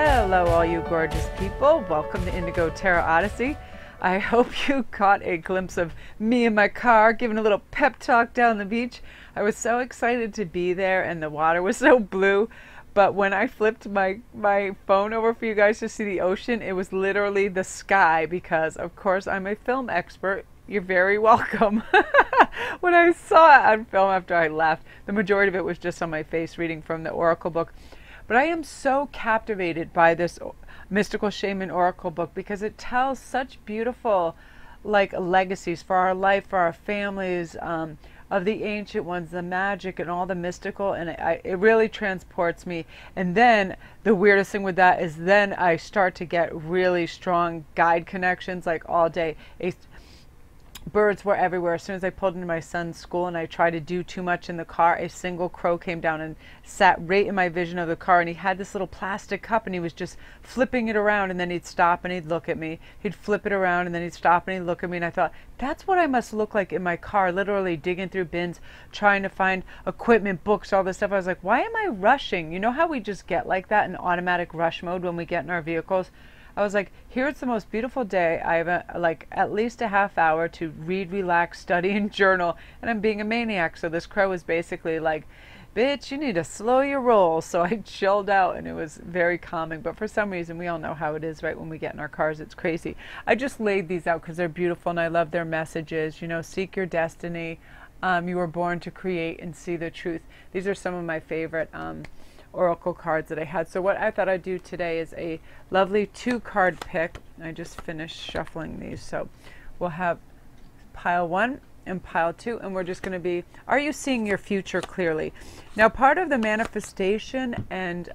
Hello all you gorgeous people, welcome to Indigo Tarot Odyssey. I hope you caught a glimpse of me in my car giving a little pep talk down the beach. I was so excited to be there and the water was so blue, but when I flipped my phone over for you guys to see the ocean, it was literally the sky because of course I'm a film expert. You're very welcome. When I saw it on film after I left, the majority of it was just on my face reading from the Oracle book. But I am so captivated by this Mystical Shaman Oracle book because it tells such beautiful legacies for our life, for our families, of the ancient ones, the magic and all the mystical, and it really transports me. And then the weirdest thing with that is then I start to get really strong guide connections like all day. Birds were everywhere. As soon as I pulled into my son's school and I tried to do too much in the car, a single crow came down and sat right in my vision of the car, and he had this little plastic cup and he was just flipping it around, and then he'd stop and he'd look at me. He'd flip it around and then he'd stop and he'd look at me, and I thought, that's what I must look like in my car, literally digging through bins, trying to find equipment, books, all this stuff. I was like, why am I rushing? You know how we just get like that in automatic rush mode when we get in our vehicles? I was like, here's the most beautiful day. I have at least a half hour to read, relax, study, and journal, and I'm being a maniac. So this crow was basically like, bitch, you need to slow your roll. So I chilled out and it was very calming. But for some reason, we all know how it is, right? When we get in our cars, it's crazy. I just laid these out because they're beautiful and I love their messages. You know, seek your destiny. You were born to create and see the truth. These are some of my favorite Oracle cards that I had. So what I thought I'd do today is a lovely 2-card pick. I just finished shuffling these. So we'll have pile 1 and pile 2, and we're just going to be, are you seeing your future clearly? Now, part of the manifestation and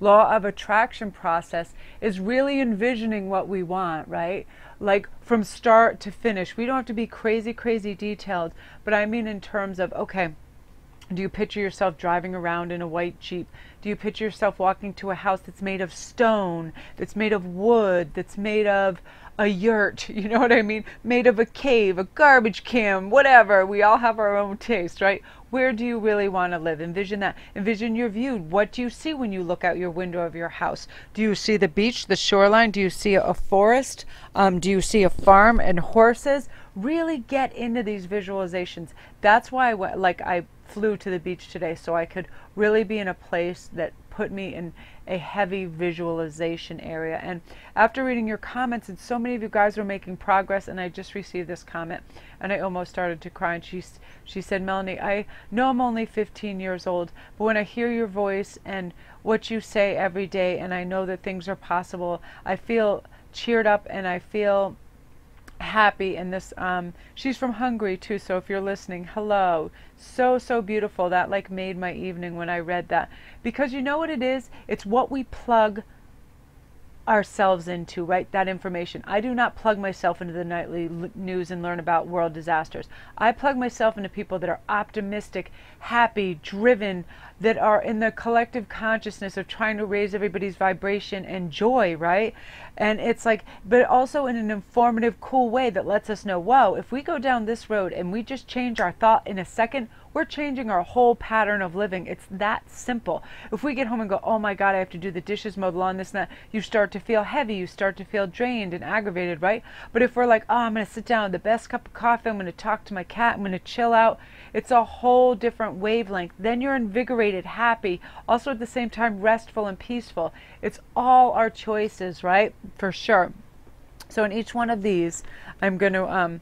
law of attraction process is really envisioning what we want, right? Like from start to finish. We don't have to be crazy detailed, but I mean in terms of, okay, do you picture yourself driving around in a white Jeep? Do you picture yourself walking to a house that's made of stone, that's made of wood, that's made of a yurt, you know what I mean? Made of a cave, a garbage can, whatever. We all have our own taste, right? Where do you really want to live? Envision that. Envision your view. What do you see when you look out your window of your house? Do you see the beach, the shoreline? Do you see a forest? Do you see a farm and horses? Really get into these visualizations. That's why I flew to the beach today, so I could really be in a place that put me in a heavy visualization area. And after reading your comments, and so many of you guys were making progress, and I just received this comment and I almost started to cry, and she said, Melanie, I know I'm only 15 years old, but when I hear your voice and what you say every day, and I know that things are possible, I feel cheered up and I feel happy. And this she's from Hungary too, so if you're listening, hello. So beautiful. That made my evening when I read that, because you know what it is, it's what we plug ourselves into, right? That information. I do not plug myself into the nightly news and learn about world disasters. I plug myself into people that are optimistic, happy, driven, that are in the collective consciousness of trying to raise everybody's vibration and joy, right? And it's like, but also in an informative, cool way that lets us know, wow, if we go down this road and we just change our thought in a second, we're changing our whole pattern of living. It's that simple. If we get home and go, oh my God, I have to do the dishes, mow the lawn, this and that, you start to feel heavy, you start to feel drained and aggravated, right? But if we're like, oh, I'm going to sit down with the best cup of coffee, I'm going to talk to my cat, I'm going to chill out, it's a whole different wavelength. Then you're invigorated, happy, also at the same time restful and peaceful. It's all our choices, right? For sure. So in each one of these, I'm going to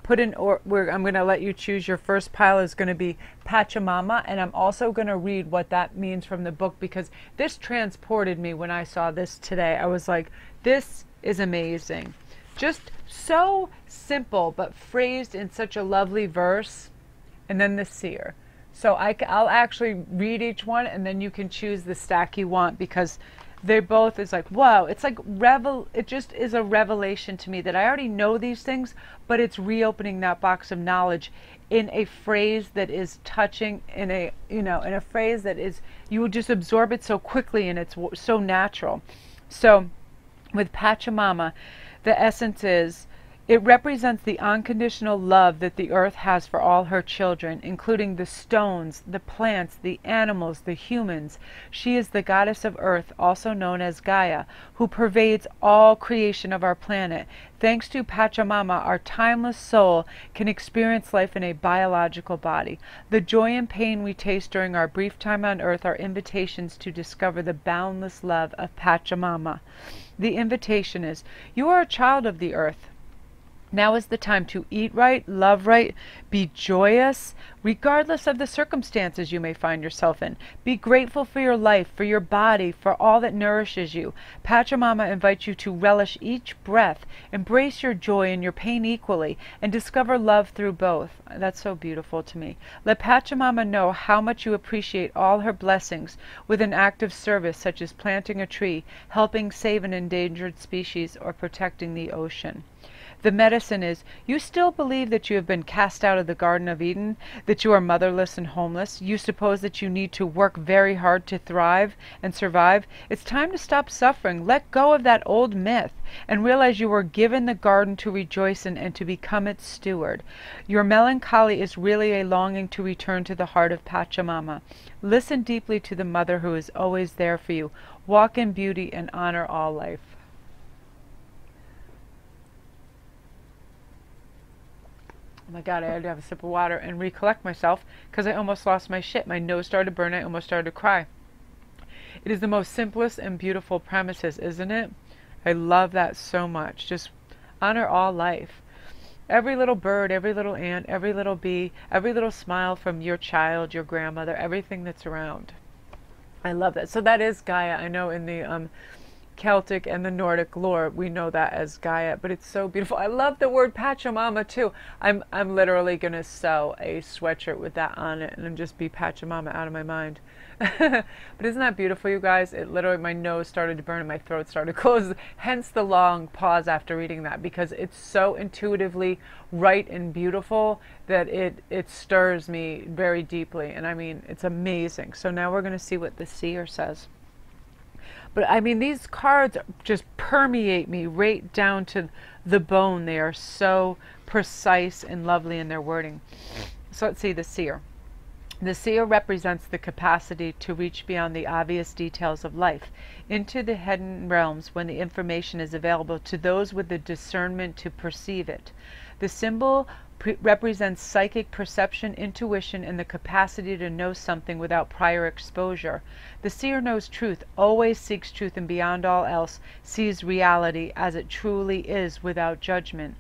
put in, I'm going to let you choose. Your first pile is going to be Pachamama, and I'm also going to read what that means from the book, because this transported me when I saw this today. I was like, this is amazing. Just so simple, but phrased in such a lovely verse. And then the Seer. So I'll actually read each one, and then you can choose the stack you want, because they both is like, wow, it's like it just is a revelation to me that I already know these things, but it's reopening that box of knowledge in a phrase that is touching, in a phrase that is, you will just absorb it so quickly, and it's so natural. So with Pachamama, the essence is, It represents the unconditional love that the earth has for all her children, including the stones, the plants, the animals, the humans. She is the goddess of earth, also known as Gaia, who pervades all creation of our planet. Thanks to Pachamama, our timeless soul can experience life in a biological body. The joy and pain we taste during our brief time on earth are invitations to discover the boundless love of Pachamama. The invitation is, you are a child of the earth. Now is the time to eat right, love right, be joyous, regardless of the circumstances you may find yourself in. Be grateful for your life, for your body, for all that nourishes you. Pachamama invites you to relish each breath, embrace your joy and your pain equally, and discover love through both. That's so beautiful to me. Let Pachamama know how much you appreciate all her blessings with an act of service, such as planting a tree, helping save an endangered species, or protecting the ocean. The medicine is, you still believe that you have been cast out of the Garden of Eden, that you are motherless and homeless. You suppose that you need to work very hard to thrive and survive. It's time to stop suffering. Let go of that old myth and realize you were given the garden to rejoice in and to become its steward. Your melancholy is really a longing to return to the heart of Pachamama. Listen deeply to the mother who is always there for you. Walk in beauty and honor all life. Oh my God, I had to have a sip of water and recollect myself because I almost lost my shit. My nose started to burn. I almost started to cry. It is the most simplest and beautiful premises, isn't it? I love that so much. Just honor all life. Every little bird, every little ant, every little bee, every little smile from your child, your grandmother, everything that's around. I love that. So that is Gaia. I know in the Celtic and the Nordic lore, we know that as Gaia, but it's so beautiful. I love the word Pachamama too. I'm literally gonna sew a sweatshirt with that on it and just be Pachamama out of my mind. But isn't that beautiful, you guys? It literally, my nose started to burn and my throat started to close. Hence the long pause after reading that, because it's so intuitively right and beautiful that it stirs me very deeply. And I mean, it's amazing. So now we're gonna see what the Seer says. But I mean, these cards just permeate me right down to the bone. They are so precise and lovely in their wording. So let's see the Seer. The Seer represents the capacity to reach beyond the obvious details of life into the hidden realms when the information is available to those with the discernment to perceive it. The symbol represents psychic perception, intuition, and the capacity to know something without prior exposure. The Seer knows truth, always seeks truth, and beyond all else sees reality as it truly is without judgment.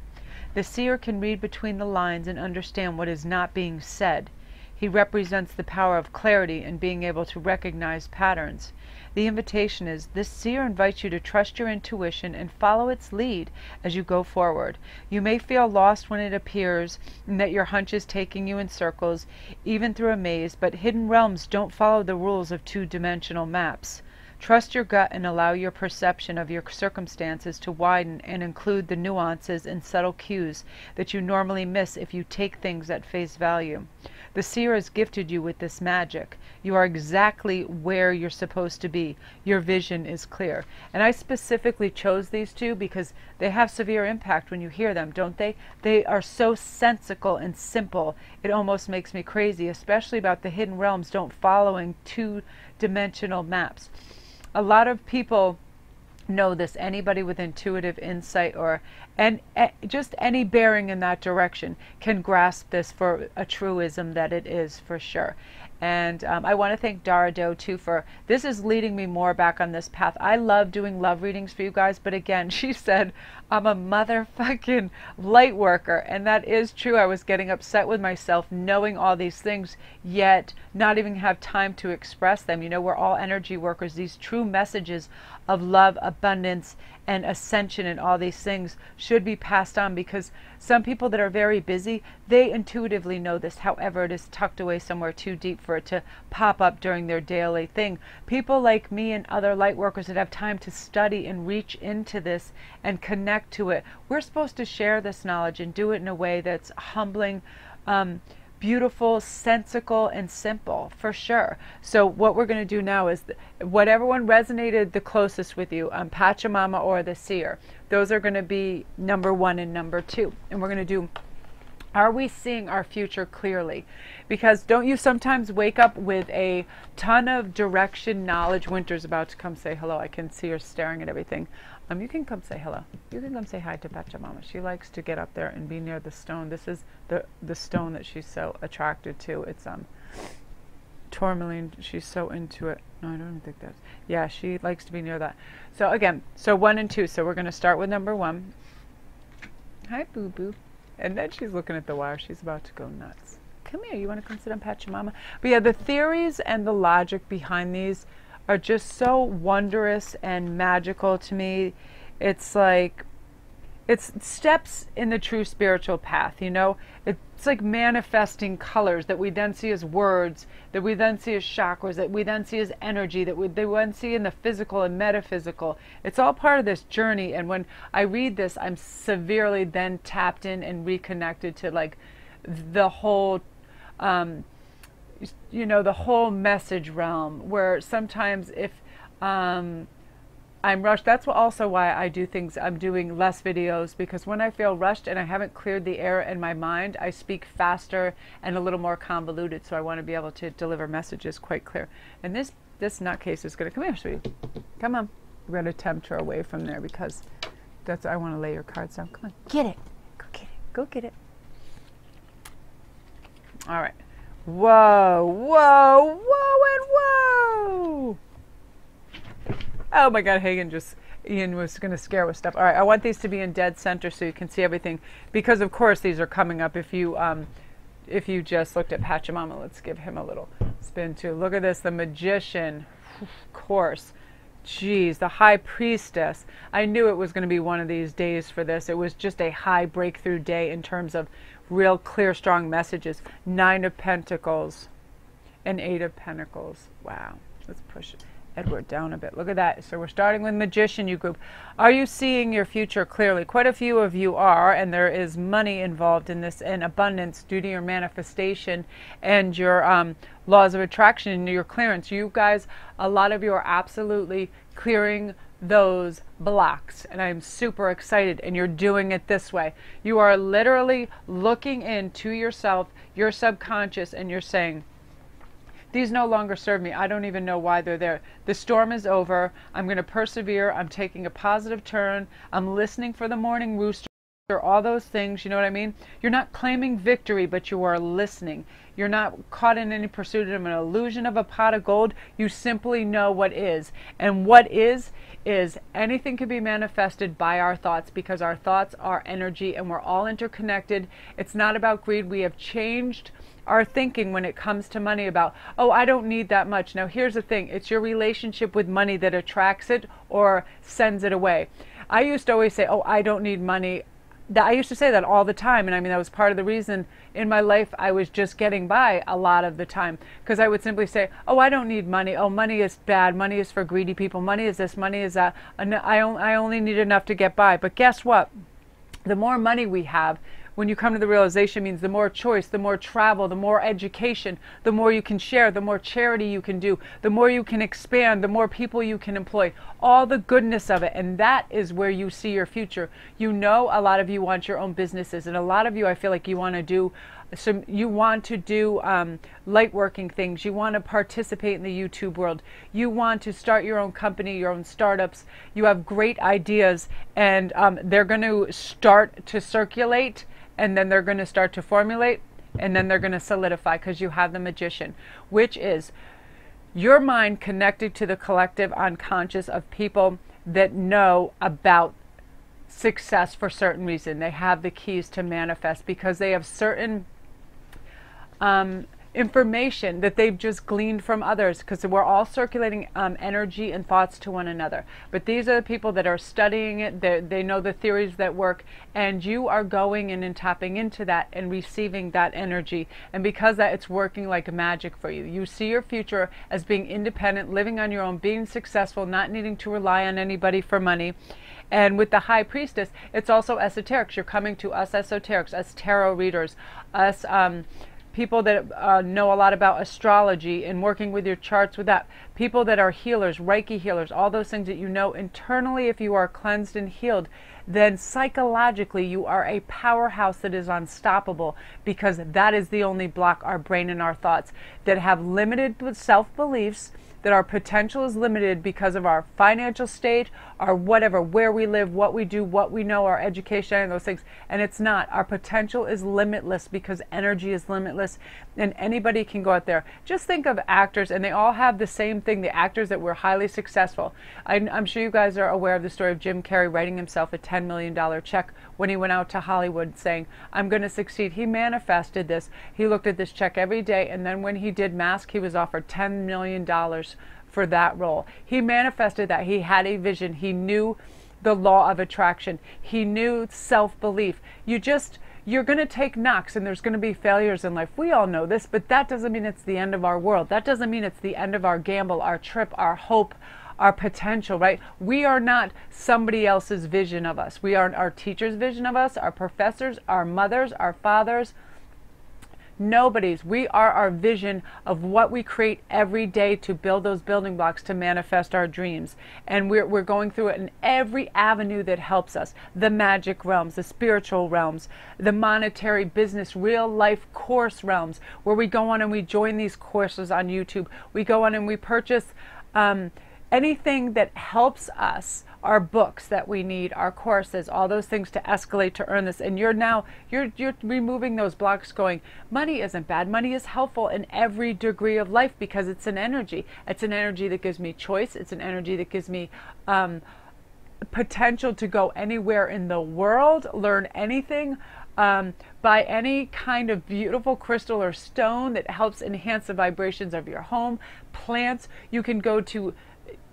The Seer can read between the lines and understand what is not being said. He represents the power of clarity and being able to recognize patterns. The invitation is, this Seer invites you to trust your intuition and follow its lead as you go forward. You may feel lost when it appears and that your hunch is taking you in circles, even through a maze, but hidden realms don't follow the rules of two-dimensional maps. Trust your gut and allow your perception of your circumstances to widen and include the nuances and subtle cues that you normally miss if you take things at face value. The Seer has gifted you with this magic. You are exactly where you're supposed to be. Your vision is clear. And I specifically chose these two because they have severe impact when you hear them, don't they? They are so sensical and simple. It almost makes me crazy, especially about the hidden realms don't following two-dimensional maps. A lot of people know this. Anybody with intuitive insight or just any bearing in that direction can grasp this for a truism that it is, for sure. And I want to thank Dara Doe too for this is leading me more back on this path. I love doing love readings for you guys, but again, she said I'm a motherfucking light worker, and that is true. I was getting upset with myself knowing all these things, yet not even have time to express them. You know, we're all energy workers. These true messages of love, abundance, and ascension and all these things should be passed on, because some people that are very busy, they intuitively know this. However, it is tucked away somewhere too deep for it to pop up during their daily thing. People like me and other light workers that have time to study and reach into this and connect to it, we're supposed to share this knowledge and do it in a way that's humbling, beautiful, sensical, and simple, for sure. So what we're going to do now is whatever one resonated the closest with you, Pachamama or the Seer, those are going to be number 1 and number 2. And we're going to do, are we seeing our future clearly? Because don't you sometimes wake up with a ton of direction, knowledge? Winter's about to come say hello. I can see her staring at everything. You can come say hello. You can come say hi to Pachamama. She likes to get up there and be near the stone. This is the stone that she's so attracted to. It's tourmaline. She's so into it. No, I don't think that's. Yeah, she likes to be near that. So again, so 1 and 2. So we're going to start with number 1. Hi, boo boo. And then she's looking at the wire. She's about to go nuts. Come here. You want to come sit on Pachamama? But yeah, the theories and the logic behind these are just so wondrous and magical to me. It's like, it's steps in the true spiritual path, you know? It's like manifesting colors that we then see as words, that we then see as chakras, that we then see as energy, that we then see in the physical and metaphysical. It's all part of this journey. And when I read this, I'm severely then tapped in and reconnected to like the whole you know, the whole message realm, where sometimes if I'm rushed, that's also why I do things, I'm doing less videos, because when I feel rushed and I haven't cleared the air in my mind, I speak faster and a little more convoluted, so I want to be able to deliver messages quite clear. And this nutcase is going to come here, sweetie. Come on. We're going to tempt her away from there, because that's, I want to lay your cards down. Come on, get it. Go get it. Go get it. All right. Whoa, whoa, whoa, and whoa. Oh my God, Ian was going to scare with stuff. All right, I want these to be in dead center so you can see everything, because of course these are coming up if you just looked at Pachamama. Let's give him a little spin too. Look at this, the Magician, of course. Geez, the High Priestess. I knew it was going to be one of these days for this. It was just a high breakthrough day in terms of real clear, strong messages. 9 of Pentacles and 8 of Pentacles. Wow. Let's push Edward down a bit. Look at that. So we're starting with Magician, you group. Are you seeing your future clearly? Quite a few of you are, and there is money involved in this, and abundance due to your manifestation and your laws of attraction and your clearance. You guys, a lot of you are absolutely clearing those blocks, and I'm super excited, and you're doing it this way. You are literally looking into yourself, your subconscious, and you're saying, these no longer serve me. I don't even know why they're there. The storm is over. I'm going to persevere. I'm taking a positive turn. I'm listening for the morning rooster. All those things, you know what I mean? You're not claiming victory, but you are listening. You're not caught in any pursuit of an illusion of a pot of gold. You simply know what is. And what is anything can be manifested by our thoughts, because our thoughts are energy and we're all interconnected. It's not about greed. We have changed our thinking when it comes to money about, oh, I don't need that much. Now here's the thing, it's your relationship with money that attracts it or sends it away. I used to always say, oh, I don't need money. I used to say that all the time, and I mean that was part of the reason in my life I was just getting by a lot of the time, because I would simply say, oh, I don't need money. Oh, money is bad. Money is for greedy people. Money is this, money is that. I only need enough to get by. But guess what? The more money we have, when you come to the realization, means the more choice, the more travel, the more education, the more you can share, the more charity you can do, the more you can expand, the more people you can employ, all the goodness of it. And that is where you see your future. You know, a lot of you want your own businesses, and a lot of you, I feel like you want to do light working things. You want to participate in the YouTube world. You want to start your own company, your own startups. You have great ideas, and they're going to start to circulate, and then they're going to start to formulate, and then they're going to solidify, because you have the Magician, which is your mind connected to the collective unconscious of people that know about success for certain reason. They have the keys to manifest because they have certain information that they've just gleaned from others, because we're all circulating energy and thoughts to one another. But these are the people that are studying it. They know the theories that work, and you are going in and tapping into that and receiving that energy. And because that, it's working like magic for you. You see your future as being independent, living on your own, being successful, not needing to rely on anybody for money. And with the High Priestess, it's also esoterics. You're coming to us esoterics, us tarot readers, us people that know a lot about astrology and working with your charts with that, people that are healers, Reiki healers, all those things that you know internally. If you are cleansed and healed, then psychologically you are a powerhouse that is unstoppable, because that is the only block, our brain and our thoughts, that have limited self-beliefs, that our potential is limited because of our financial state, our whatever, where we live, what we do, what we know, our education, and those things. And it's not. Our potential is limitless because energy is limitless, and anybody can go out there. Just think of actors, and they all have the same thing, the actors that were highly successful. I'm sure you guys are aware of the story of Jim Carrey writing himself a $10 million check when he went out to Hollywood saying, I'm going to succeed. He manifested this. He looked at this check every day, and then when he did Mask, he was offered $10 million for that role. He manifested that. He had a vision. He knew the law of attraction. He knew self-belief. You're going to take knocks, and there's going to be failures in life. We all know this, but that doesn't mean it's the end of our world. That doesn't mean it's the end of our gamble, our trip, our hope, our potential, right? We are not somebody else's vision of us. We are our teacher's vision of us, our professors, our mothers, our fathers. Nobody's. We are our vision of what we create every day to build those building blocks to manifest our dreams. And we're going through it in every avenue that helps us. The magic realms, the spiritual realms, the monetary, business, real life course realms, where we go on and we join these courses on YouTube. We go on and we purchase anything that helps us, our books that we need, our courses, all those things to escalate, to earn this. And you're removing those blocks, going, money isn't bad. Money is helpful in every degree of life because it's an energy. It's an energy that gives me choice. It's an energy that gives me potential to go anywhere in the world, learn anything, buy any kind of beautiful crystal or stone that helps enhance the vibrations of your home, plants. You can go to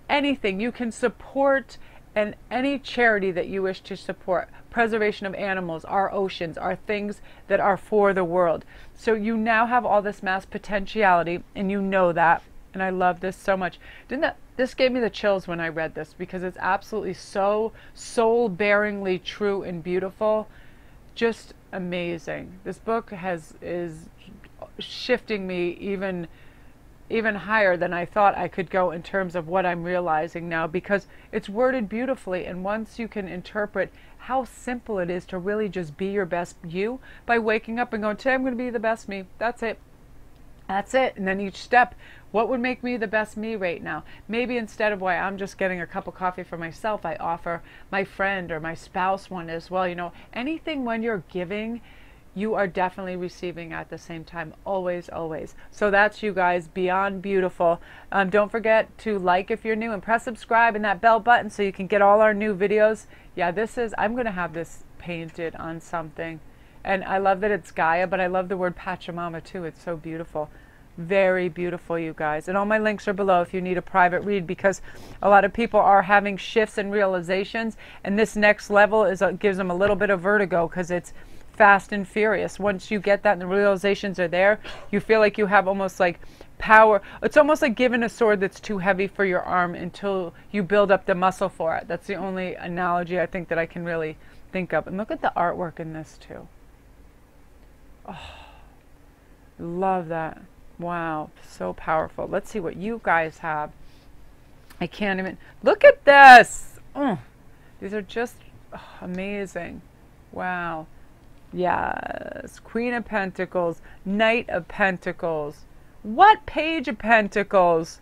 anything. You can support and any charity that you wish to support. Preservation of animals, our oceans, our things that are for the world. So you now have all this mass potentiality, and you know that. And I love this so much. This gave me the chills when I read this, because it's absolutely so soul-bearingly true and beautiful. Just amazing. This book is shifting me even higher than I thought I could go in terms of what I'm realizing now, because it's worded beautifully. And once you can interpret how simple it is to really just be your best you by waking up and going, today I'm going to be the best me. That's it. That's it. And then each step, what would make me the best me right now? Maybe instead of why I'm just getting a cup of coffee for myself, I offer my friend or my spouse one as well. You know, anything when you're giving, you are definitely receiving at the same time. Always, always. So that's, you guys, beyond beautiful. Don't forget to like if you're new, and press subscribe and that bell button so you can get all our new videos. Yeah, I'm going to have this painted on something. And I love that it's Gaia, but I love the word Pachamama too. It's so beautiful. Very beautiful, you guys. And all my links are below if you need a private read, because a lot of people are having shifts and realizations, and this next level gives them a little bit of vertigo, because it's fast and furious. Once you get that and the realizations are there, you feel like you have almost like power. It's almost like giving a sword that's too heavy for your arm until you build up the muscle for it. That's the only analogy I think that I can really think of. And look at the artwork in this too. Oh, love that. Wow, so powerful. Let's see what you guys have. I can't even look at this. These are just amazing. Wow. Yes, Queen of Pentacles, Knight of Pentacles. What? Page of Pentacles.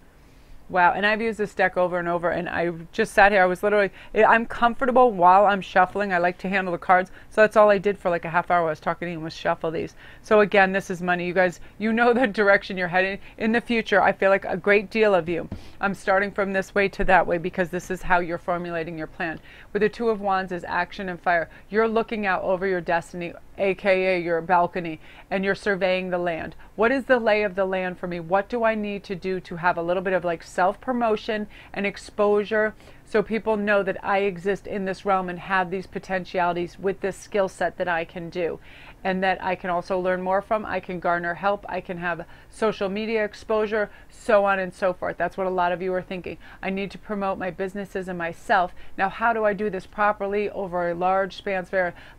Wow, and I've used this deck over and over, and I just sat here. I was literally, I'm comfortable while I'm shuffling. I like to handle the cards, so that's all I did for like a half hour. I was talking to you, was shuffle these. So again, this is money. You guys, you know the direction you're heading. In the future, I feel like a great deal of you, I'm starting from this way to that way, because this is how you're formulating your plan. With the Two of Wands is action and fire. You're looking out over your destiny, aka your balcony, and you're surveying the land. What is the lay of the land for me? What do I need to do to have a little bit of like self-promotion and exposure so people know that I exist in this realm and have these potentialities with this skill set that I can do, and that I can also learn more from. I can garner help. I can have social media exposure, so on and so forth. That's what a lot of you are thinking. I need to promote my businesses and myself. Now, how do I do this properly over a large span?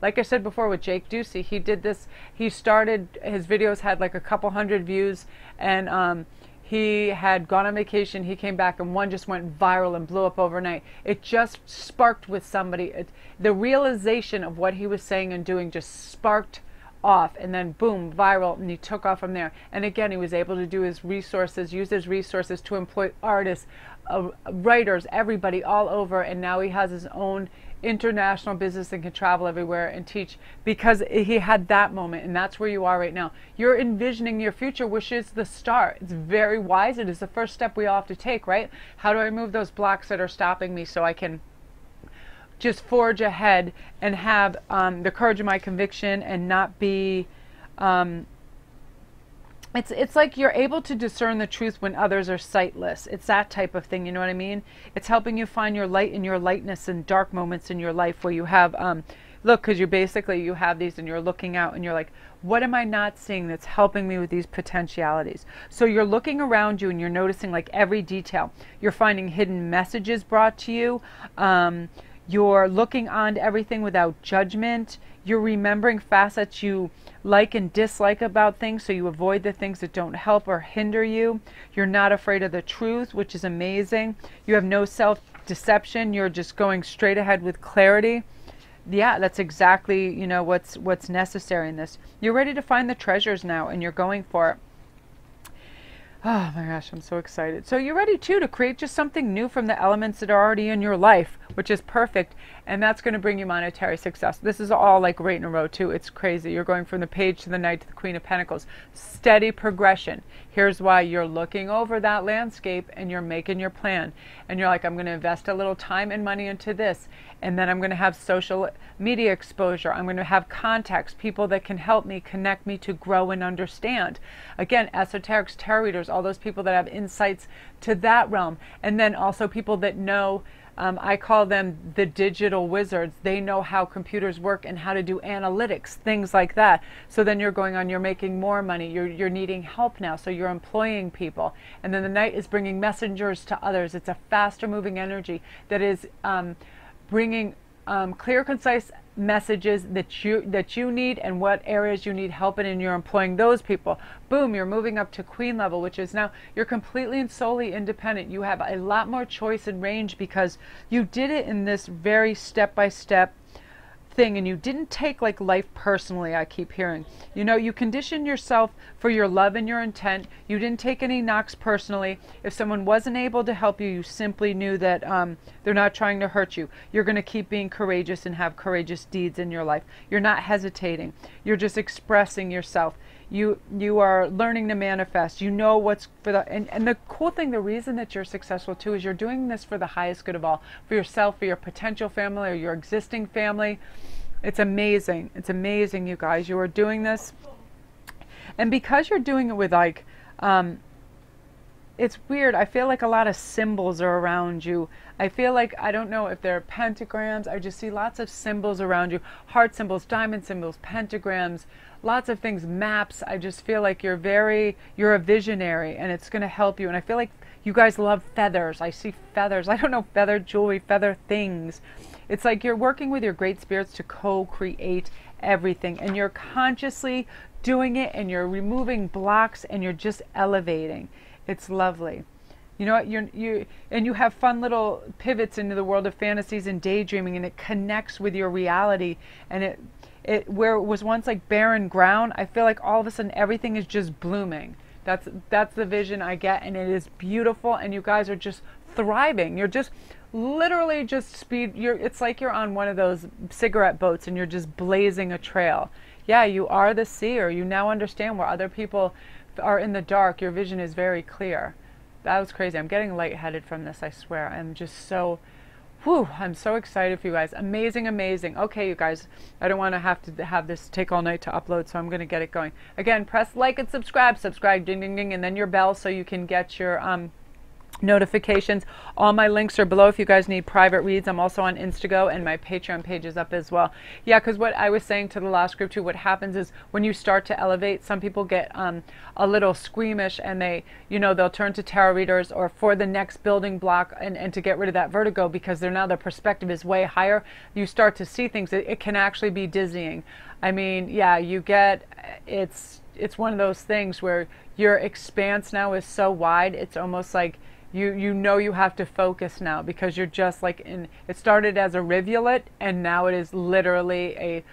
Like I said before with Jake Ducey, he did this. He started, his videos had like a couple hundred views, and he had gone on vacation. He came back and one just went viral and blew up overnight. It just sparked with somebody. The realization of what he was saying and doing just sparked off, and then boom, viral, and he took off from there. And again, he was able to do his resources, use his resources to employ artists, writers, everybody all over, and now he has his own international business and can travel everywhere and teach because he had that moment. And that's where you are right now. You're envisioning your future, which is the start. It's very wise. It is the first step we all have to take, right? How do I remove those blocks that are stopping me so I can just forge ahead and have the courage of my conviction and not be it's like you're able to discern the truth when others are sightless. It's that type of thing, you know what I mean? It's helping you find your light and your lightness in dark moments in your life where you have look, because you have these and you're looking out and you're like, what am I not seeing that's helping me with these potentialities? So you're looking around you and you're noticing like every detail. You're finding hidden messages brought to you. You're looking on to everything without judgment. You're remembering facets you like and dislike about things, so you avoid the things that don't help or hinder you. You're not afraid of the truth, which is amazing. You have no self-deception. You're just going straight ahead with clarity. Yeah, that's exactly, you know, what's necessary in this. You're ready to find the treasures now, and you're going for it. Oh my gosh, I'm so excited. So you're ready too to create just something new from the elements that are already in your life, which is perfect. And that's going to bring you monetary success. This is all like right in a row too. It's crazy. You're going from the Page to the Knight to the Queen of Pentacles. Steady progression. Here's why you're looking over that landscape and you're making your plan. And you're like, I'm going to invest a little time and money into this. And then I'm going to have social media exposure. I'm going to have contacts, people that can help me, connect me to grow and understand. Again, esoterics, tarot readers, all those people that have insights to that realm. And then also people that know, I call them the digital wizards. They know how computers work and how to do analytics, things like that. So then you're going on, you're making more money, you're needing help now, so you're employing people. And then the Knight is bringing messengers to others. It's a faster moving energy that is bringing clear, concise messages that you need and what areas you need help in, and you're employing those people. Boom, you're moving up to queen level, which is now you're completely and solely independent. You have a lot more choice and range because you did it in this very step-by-step thing, and you didn't take like life personally. I keep hearing, you know, you conditioned yourself for your love and your intent. You didn't take any knocks personally. If someone wasn't able to help you, you simply knew that they're not trying to hurt you. You're going to keep being courageous and have courageous deeds in your life. You're not hesitating. You're just expressing yourself. You are learning to manifest. You know what's for the and the cool thing, the reason that you're successful too, is you're doing this for the highest good of all, for yourself, for your potential family or your existing family. It's amazing. It's amazing, you guys. You are doing this, and because you're doing it with like it's weird. I feel like a lot of symbols are around you. I feel like, I don't know if they're pentagrams. I just see lots of symbols around you. Heart symbols, diamond symbols, pentagrams, lots of things, maps. I just feel like you're a visionary, and it's going to help you. And I feel like you guys love feathers. I see feathers. I don't know, feather jewelry, feather things. It's like you're working with your great spirits to co-create everything, and you're consciously doing it, and you're removing blocks, and you're just elevating. It's lovely. You know what, you have fun little pivots into the world of fantasies and daydreaming, and it connects with your reality. And it where it was once like barren ground, I feel like all of a sudden everything is just blooming. That's the vision I get, and it is beautiful, and you guys are just thriving. You're just literally just it's like you're on one of those cigarette boats and you're just blazing a trail. Yeah, you are the seer. You now understand where other people are in the dark. Your vision is very clear. That was crazy. I'm getting lightheaded from this, I swear. I'm just so, I'm so excited for you guys. Amazing, amazing. Okay, you guys, I don't want to have this take all night to upload, so I'm going to get it going. Again, press like and subscribe, ding, ding, ding, and then your bell so you can get your notifications. All my links are below if you guys need private reads. I'm also on Instago, and my Patreon page is up as well. Yeah, because what I was saying to the last group too, what happens is when you start to elevate, some people get a little squeamish, and they, you know, they'll turn to tarot readers or for the next building block, and to get rid of that vertigo, because they're now their perspective is way higher. You start to see things. It can actually be dizzying. I mean, yeah, you get, it's one of those things where your expanse now is so wide, it's almost like you know you have to focus now, because you're just like in, it started as a rivulet and now it is literally a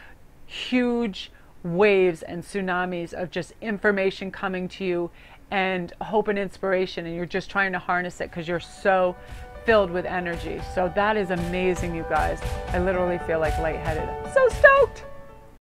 huge waves and tsunamis of just information coming to you and hope and inspiration, and you're just trying to harness it because you're so filled with energy. So that is amazing, you guys. I literally feel like lightheaded. I'm so stoked.